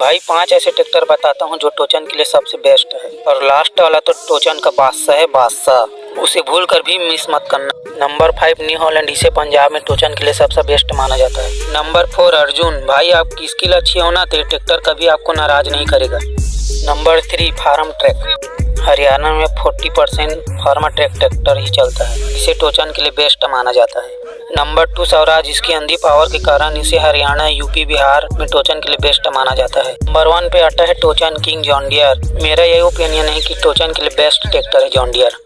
भाई 5 ऐसे ट्रैक्टर बताता हूँ जो टोचन के लिए सबसे बेस्ट है। और लास्ट वाला तो टोचन का बादशाह है, बादशाह, उसे भूल कर भी मिस मत करना। नंबर 5 न्यू हॉलैंड, इसे पंजाब में टोचन के लिए सबसे बेस्ट माना जाता है। नंबर 4 अर्जुन, भाई आपकी स्किल अच्छी हो ना तो ट्रैक्टर कभी आपको नाराज नहीं करेगा। नंबर 3 फार्म ट्रैक, हरियाणा में 40% फार्मा ट्रैक ट्रैक्टर ही चलता है, इसे टोचन के लिए बेस्ट माना जाता है। नंबर 2 स्वराज, इसकी अंधी पावर के कारण इसे हरियाणा, यूपी, बिहार में टोचन के लिए बेस्ट माना जाता है। नंबर 1 पे आता है टोचन किंग जॉन डियर। मेरा यही ओपिनियन है कि टोचन के लिए बेस्ट ट्रैक्टर है जॉन डियर।